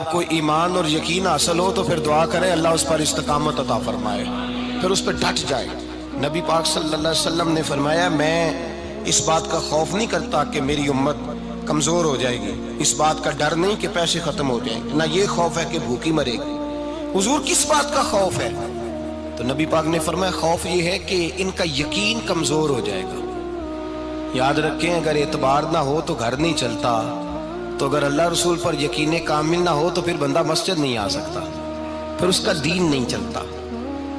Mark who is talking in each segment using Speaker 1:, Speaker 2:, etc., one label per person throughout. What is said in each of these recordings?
Speaker 1: آپ کو ایمان اور یقین حاصل ہو تو پھر دعا کریں اللہ اس پر استقامت عطا فرمائے، پھر اس پہ ڈٹ جائے۔ نبی پاک صلی اللہ علیہ وسلم نے فرمایا میں اس بات کا خوف نہیں کرتا کہ میری امت کمزور ہو جائے گی، اس بات کا ڈر نہیں کہ پیسے ختم ہو جائیں گے، نہ یہ خوف ہے کہ بھوکی مرے گی۔ حضور کس بات کا خوف ہے؟ تو نبی پاک نے فرمایا خوف یہ ہے کہ ان کا یقین کمزور ہو جائے گا۔ یاد رکھیں اگر اعتبار نہ ہو تو گھر نہیں چلتا، تو اگر اللہ رسول پر یقین کامل نہ ہو تو پھر بندہ مسجد نہیں آ سکتا، پھر اس کا دین نہیں چلتا،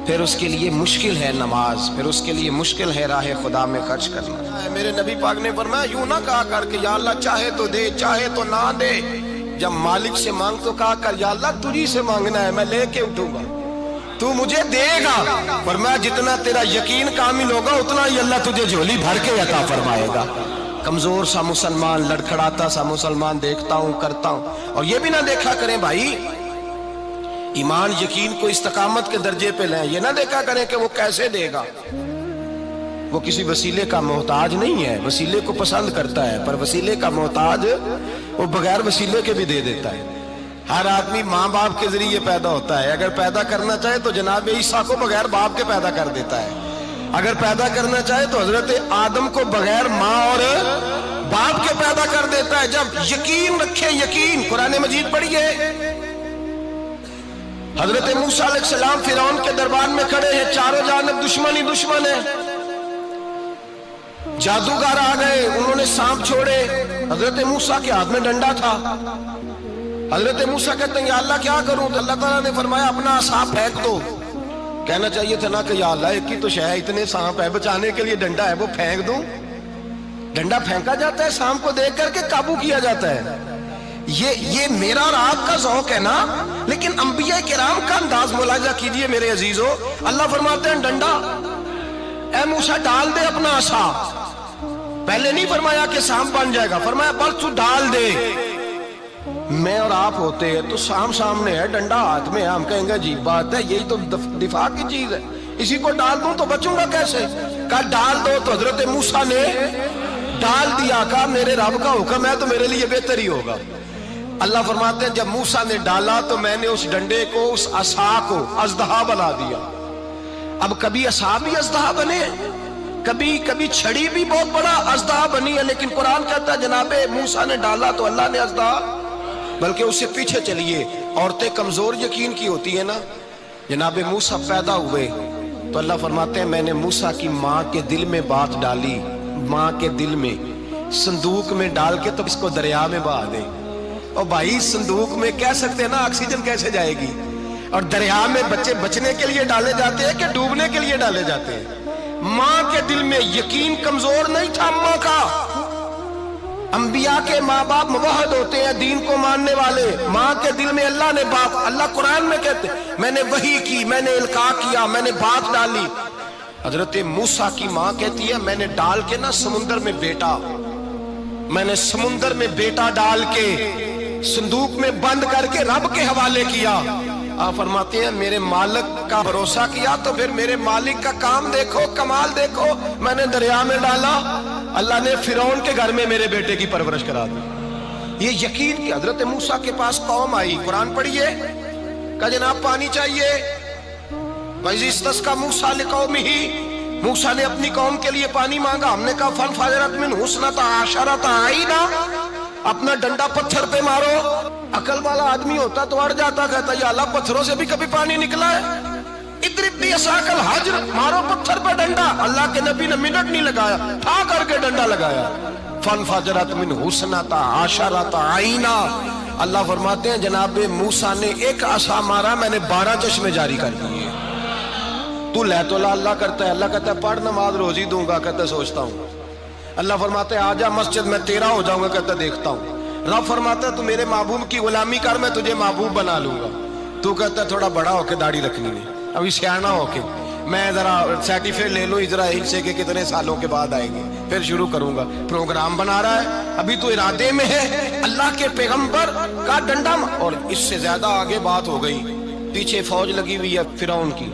Speaker 1: پھر اس کے لیے مشکل ہے نماز، پھر اس کے لیے مشکل ہے راہ خدا میں خرچ کرنا۔ میرے نبی پاک نے فرمایا یوں نہ کہا کر کہ یا اللہ چاہے تو دے چاہے تو نہ دے، جب مالک سے مانگ تو کہا کر یا اللہ تجھی سے مانگنا ہے، میں لے کے اٹھوں گا، تو مجھے دے گا۔ فرمایا جتنا تیرا یقین کامل ہوگا اتنا ہی اللہ تجھے جھولی بھر کے عطا فرمائے گا۔ کمزور سا مسلمان، لڑکھڑاتا سا مسلمان دیکھتا ہوں کرتا ہوں، اور یہ بھی نہ دیکھا کریں بھائی ایمان یقین کو استقامت کے درجے پہ لیں، یہ نہ دیکھا کریں کہ وہ کیسے دے گا، وہ کسی وسیلے کا محتاج نہیں ہے، وسیلے کو پسند کرتا ہے، پر وسیلے کا محتاج وہ بغیر وسیلے کے بھی دے دیتا ہے۔ ہر آدمی ماں باپ کے ذریعے پیدا ہوتا ہے، اگر پیدا کرنا چاہے تو جناب عیسیٰ کو بغیر باپ کے پیدا کر دیتا ہے، اگر پیدا کرنا چاہے تو حضرت آدم کو بغیر ماں اور باپ کے پیدا کر دیتا ہے۔ جب یقین رکھیں، یقین قرآن مجید پڑھیے، حضرت موسیٰ علیہ السلام فرعون کے دربار میں کھڑے ہیں، چاروں جانب دشمن ہی دشمن ہے، جادوگر آ گئے، انہوں نے سانپ چھوڑے، حضرت موسیٰ کے ہاتھ میں ڈنڈا تھا، حضرت موسیٰ کہتے ہیں یا اللہ کیا کروں؟ تو اللہ تعالیٰ نے فرمایا اپنا عصا پھینک دو۔ کہنا چاہیے تھا نا کہ یا اللہ ایک ہی تو شے ہے، اتنے سانپ ہے، بچانے کے لیے ڈنڈا ہے وہ پھینک دوں؟ ڈنڈا پھینکا جاتا ہے، سانپ کو دیکھ کر کے قابو کیا جاتا ہے۔ یہ میرا اور آپ کا ذوق ہے نا، لیکن انبیاء کرام کا انداز ملاحظہ کیجئے میرے عزیزو۔ اللہ فرماتے ہیں ڈنڈا، اے موسیٰ ڈال دے اپنا عصا، پہلے نہیں فرمایا کہ سانپ بن جائے گا، فرمایا بس تو ڈال دے۔ میں اور آپ ہوتے ہیں تو سام سامنے ہے، ڈنڈا ہاتھ میں ہے، ہم کہیں گے عجیب بات ہے، یہی تو دفاع کی چیز ہے، اسی کو ڈال دوں تو بچوں گا کیسے؟ کہا ڈال دو، تو حضرت موسیٰ نے ڈال دیا، کہا میرے رب کا حکم ہے تو میرے لیے بہتر ہی ہوگا۔ اللہ فرماتے ہیں جب موسیٰ نے ڈالا تو میں نے اس ڈنڈے کو، اس عصا کو اژدہا بنا دیا۔ اب کبھی عصا بھی اژدہا بنے، کبھی چھڑی بھی بہت بڑا اژدہا بنی ہے، لیکن قرآن کہتا ہے جناب موسیٰ نے ڈالا تو اللہ نے اژدہا، بلکہ اس سے پیچھے چلیے، عورتیں کمزور یقین کی ہوتی ہیں نا، جناب موسیٰ پیدا ہوئے تو اللہ فرماتے ہیں میں نے موسیٰ کی ماں کے دل میں بات ڈالی، ماں کے دل میں صندوق میں ڈال کے تو اس کو دریا میں بہا دے۔ اور بھائی صندوق میں کہہ سکتے ہیں نا آکسیجن کیسے جائے گی، اور دریا میں بچے بچنے کے لیے ڈالے جاتے ہیں کہ ڈوبنے کے لیے ڈالے جاتے ہیں؟ ماں کے دل میں یقین کمزور نہیں تھا ماں کا۔ انبیاء کے ماں باپ موحد ہوتے ہیں، دین کو ماننے والے، ماں کے دل میں اللہ نے بات، اللہ قرآن میں کہتے ہیں میں نے وحی کی، میں نے القاء کیا، میں نے بات ڈالی۔ حضرت موسیٰ کی ماں کہتی ہے میں نے ڈال کے نا سمندر میں بیٹا، میں نے سمندر میں بیٹا ڈال کے صندوق میں بند کر کے رب کے حوالے کیا۔ آپ فرماتے ہیں میرے مالک کا بھروسہ کیا تو پھر میرے مالک کا کام دیکھو، کمال دیکھو، میں نے دریا میں ڈالا، اللہ نے فرعون کے گھر میں میرے بیٹے کی پرورش کرا دی۔ یہ یقین کہ حضرت موسیٰ کے پاس قوم آئی، قرآن پڑھیے، کہا جناب پانی چاہیے، وَإِذِ اسْتَسْقَىٰ مُوسَىٰ لِقَوْمِهِ، موسیٰ نے اپنی قوم کے لیے پانی مانگا، ہم نے کہا فَانْفَجَرَتْ مِنْهُ اثْنَتَا عَشَرَةَ عَيْنًا، اپنا ڈنڈا پتھر پہ مارو۔ عقل والا آدمی ہوتا تو اڑ جاتا، کہتا یا اللہ پتھروں سے بھی کبھی پانی نکلا ہے؟ اضرب بعصاک الحجر، مارو پتھر پہ ڈنڈا۔ اللہ کے نبی نے منٹ نہیں لگایا، ٹھا کر کے ڈنڈا لگایا، فَانْفَجَرَتْ مِنْهُ اثْنَتَا عَشَرَةَ عَيْنًا۔ اللہ فرماتے ہیں جناب موسیٰ نے ایک عصا مارا، میں نے 12 چشمے جاری کر دیے۔ تو لے تو اللہ کرتا ہے، اللہ کہتا ہے پڑھ نماز روزی دوں گا، کہتا ہے سوچتا ہوں۔ اللہ فرماتے ہیں آجا مسجد میں تیرا ہو جاؤں گا، کہتا ہے دیکھتا ہوں۔ رب فرماتا ہے تو میرے محبوب کی غلامی کر، میں تجھے محبوب بنا لوں گا۔ تو کہتا ہے تھوڑا بڑا ہو کے داڑھی رکھنی ہے، ابھی سیانا ہو کے میں ذرا سرٹیفکیٹ لے لوں اسرائیل سے کہ کتنے سالوں کے بعد آئیں گے، پھر شروع کروں گا۔ پروگرام بنا رہا ہے، ابھی تو ارادے میں ہے۔ اللہ کے پیغمبر کا ڈنڈا، اور اس سے زیادہ آگے بات ہو گئی، پیچھے فوج لگی ہوئی ہے فرعون کی،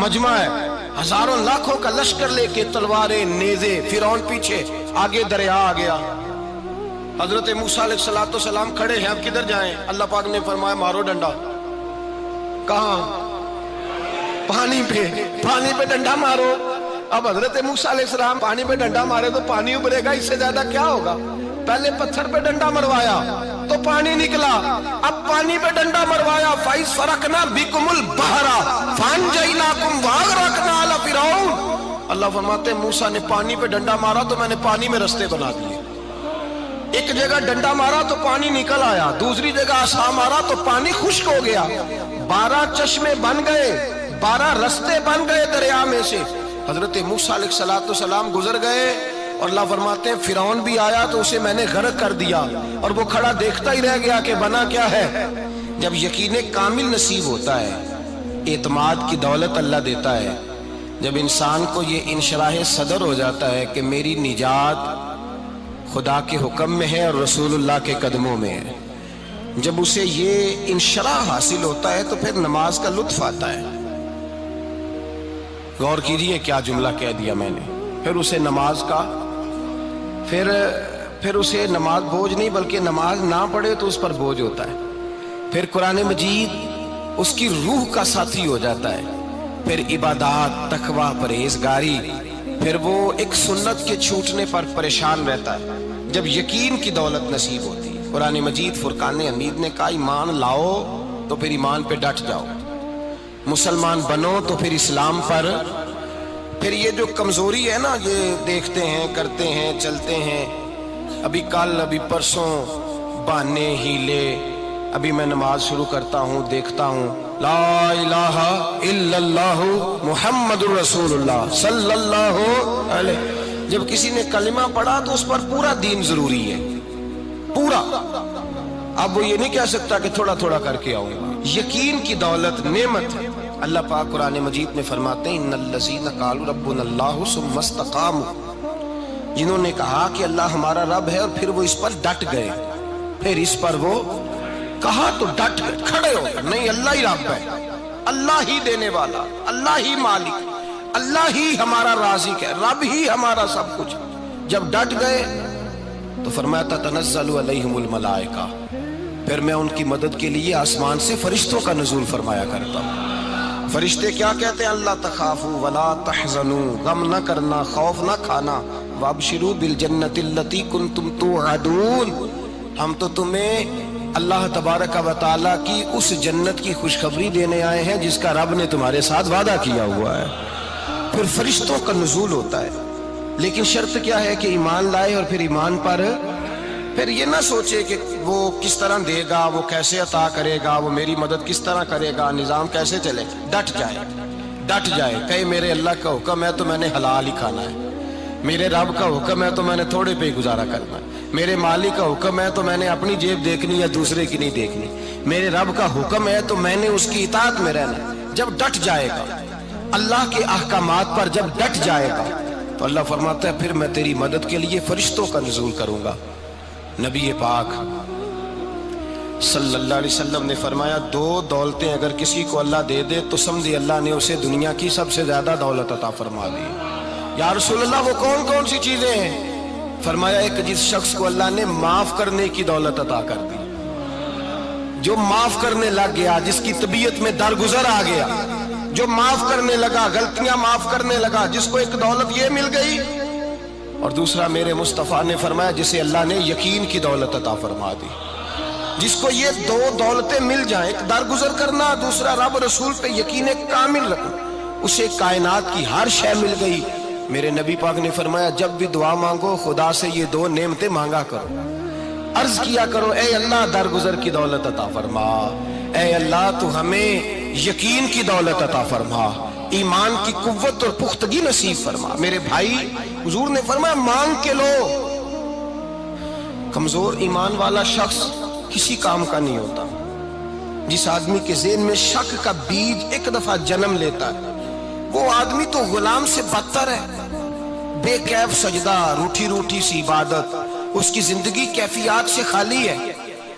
Speaker 1: مجمع ہے، ہزاروں لاکھوں کا لشکر لے کے، تلواریں نیزے، فرعون پیچھے، آگے دریا آ گیا۔ حضرت موسیٰ علیہ السلام کھڑے ہیں، اب کدھر جائیں؟ اللہ پاک نے فرمایا مارو ڈنڈا۔ کہاں؟ پانی پہ ڈنڈا مارو۔ اب حضرت موسیٰ علیہ السلام پانی پہ ڈنڈا مارے تو پانی ابھرے گا، اس سے زیادہ کیا ہوگا؟ پہلے پتھر پہ ڈنڈا مروایا تو پانی نکلا، اب پانی پہ ڈنڈا مروایا فَإِذْ فَرَقْنَا بِكُمُ الْبَحْرَ فَأَنْجَيْنَاكُمْ وَأَغْرَقْنَا آلَ فِرْعَوْنَ۔ اللہ فرماتے ہیں موسیٰ نے پانی پہ ڈنڈا مارا تو میں نے پانی میں رستے بنا دیے۔ ایک جگہ ڈنڈا مارا تو پانی نکل آیا، دوسری جگہ عصا مارا تو پانی خشک ہو گیا، 12 چشمے بن گئے، 12 رستے بن گئے دریا میں سے۔ حضرت موسیٰ علیہ السلام گزر گئے اور اللہ فرماتے ہیں فرعون بھی آیا تو اسے میں نے غرق کر دیا، اور وہ کھڑا دیکھتا ہی رہ گیا کہ بنا کیا ہے۔ جب یقین کامل نصیب ہوتا ہے، اعتماد کی دولت اللہ دیتا ہے، جب انسان کو یہ انشراح صدر ہو جاتا ہے کہ میری نجات خدا کے حکم میں ہے اور رسول اللہ کے قدموں میں ہے، جب اسے یہ انشراح حاصل ہوتا ہے تو پھر نماز کا لطف آتا ہے۔ غور کیجئے کیا جملہ کہہ دیا میں نے۔ پھر اسے نماز کا پھر اسے نماز بوجھ نہیں، بلکہ نماز نہ پڑھے تو اس پر بوجھ ہوتا ہے۔ پھر قرآن مجید اس کی روح کا ساتھی ہو جاتا ہے، پھر عبادات، تقوی، پرہیزگاری، پھر وہ ایک سنت کے چھوٹنے پر پریشان رہتا ہے جب یقین کی دولت نصیب ہوتی ہے۔ قرآن مجید فرقان حمید نے کہا ایمان لاؤ تو پھر ایمان پہ ڈٹ جاؤ، مسلمان بنو تو پھر اسلام پر۔ پھر یہ جو کمزوری ہے نا، یہ دیکھتے ہیں، کرتے ہیں، چلتے ہیں، ابھی کل، ابھی پرسوں، بہانے، ہیلے، ابھی میں نماز شروع کرتا ہوں، دیکھتا ہوں لا الہ الا اللہ محمد الرسول اللہ صلی اللہ علیہ۔ جب کسی نے کلمہ پڑھا تو اس پر پورا دین ضروری ہے، پورا۔ اب وہ یہ نہیں کہہ سکتا کہ تھوڑا تھوڑا کر کے آؤں گا۔ یقین کی دولت نعمت ہے۔ اللہ پاک قرآن مجید میں فرماتے ہیں ان الذین قالوا ربنا اللہ ثم استقاموا، جنہوں نے کہا کہ اللہ ہمارا رب ہے اور پھر وہ اس پر ڈٹ گئے، پھر اس پر وہ کہا تو ڈٹ گئے، کھڑے ہو گئے، نہیں اللہ ہی رب ہے، اللہ ہی دینے والا، اللہ ہی مالک، اللہ ہی ہمارا رازق ہے، رب ہی ہمارا سب کچھ۔ جب ڈٹ گئے تو فرمایا تتنزل علیہم الملائکہ، پھر میں ان کی مدد کے لیے آسمان سے فرشتوں کا نزول فرمایا کرتا ہوں۔ فرشتے کیا کہتے ہیں؟ اللہ تخافوا ولا تحزنوا، غم نہ کرنا، خوف نہ کھانا، وابشروا بالجنۃ التی کنتم توعدون، ہم تو تمہیں اللہ تبارک و تعالیٰ کی اس جنت کی خوشخبری دینے آئے ہیں جس کا رب نے تمہارے ساتھ وعدہ کیا ہوا ہے۔ پھر فرشتوں کا نزول ہوتا ہے، لیکن شرط کیا ہے کہ ایمان لائے، اور پھر ایمان پر پھر یہ نہ سوچے کہ وہ کس طرح دے گا، وہ کیسے عطا کرے گا، وہ میری مدد کس طرح کرے گا، نظام کیسے چلے۔ ڈٹ جائے کہے میرے اللہ کا حکم ہے تو میں نے حلال ہی کھانا ہے، میرے رب کا حکم ہے تو میں نے تھوڑے پہ گزارا کرنا ہے، میرے مالک کا حکم ہے تو میں نے اپنی جیب دیکھنی یا دوسرے کی نہیں دیکھنی، میرے رب کا حکم ہے تو میں نے اس کی اطاعت میں رہنا۔ جب ڈٹ جائے گا اللہ کے احکامات پر، جب ڈٹ جائے گا تو اللہ فرماتا ہے پھر میں تیری مدد کے لیے فرشتوں کا نزول کروں گا۔ نبی پاک صلی اللہ علیہ وسلم نے فرمایا 2 دولتیں اگر کسی کو اللہ دے دے تو سمجھے اللہ نے اسے دنیا کی سب سے زیادہ دولت عطا فرما دی۔ یا رسول اللہ وہ کون کون سی چیزیں ہیں؟ فرمایا ایک جس شخص کو اللہ نے معاف کرنے کی دولت عطا کر دی، جو معاف کرنے لگ گیا، جس کی طبیعت میں درگزر آ گیا، جو معاف کرنے لگا، غلطیاں معاف کرنے لگا، جس کو ایک دولت یہ مل گئی۔ اور دوسرا میرے مصطفیٰ نے فرمایا جسے اللہ نے یقین کی دولت عطا فرما دی، جس کو یہ 2 دولتیں مل جائیں، ایک درگزر کرنا، دوسرا رب رسول پہ یقین کامل رکھنا، اسے کائنات کی ہر شے مل گئی۔ میرے نبی پاک نے فرمایا جب بھی دعا مانگو خدا سے یہ 2 نعمتیں مانگا کرو، عرض کیا کرو اے اللہ درگزر کی دولت عطا فرما، اے اللہ تو ہمیں یقین کی دولت عطا فرما، ایمان کی قوت اور پختگی نصیب فرما۔ میرے بھائی حضور نے فرمایا مانگ کے لو۔ کمزور ایمان والا شخص کسی کام کا نہیں ہوتا۔ جس آدمی کے ذہن میں شک کا بیج ایک دفعہ جنم لیتا ہے وہ آدمی تو غلام سے بدتر ہے، بے کیف سجدہ، روٹھی روٹھی سی عبادت، اس کی زندگی کیفیات سے خالی ہے۔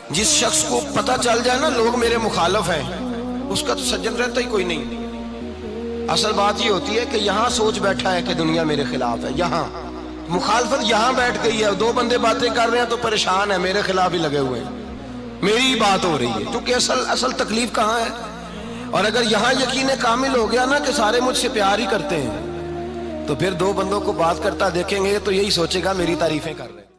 Speaker 1: جس شخص کو پتہ چل جائے نا لوگ میرے مخالف ہیں، اس کا تو سجن رہتا ہی کوئی نہیں۔ اصل بات یہ ہوتی ہے کہ یہاں سوچ بیٹھا ہے کہ دنیا میرے خلاف ہے، مخالفت یہاں بیٹھ گئی ہے، دو بندے باتیں کر رہے ہیں تو پریشان ہے، میرے خلاف ہی لگے ہوئے ہیں، میری ہی بات ہو رہی ہے، کیونکہ اصل تکلیف کہاں ہے؟ اور اگر یہاں یقین کامل ہو گیا نا کہ سارے مجھ سے پیار ہی کرتے ہیں، تو پھر دو بندوں کو بات کرتا دیکھیں گے تو یہی سوچے گا میری تعریفیں کر رہے ہیں۔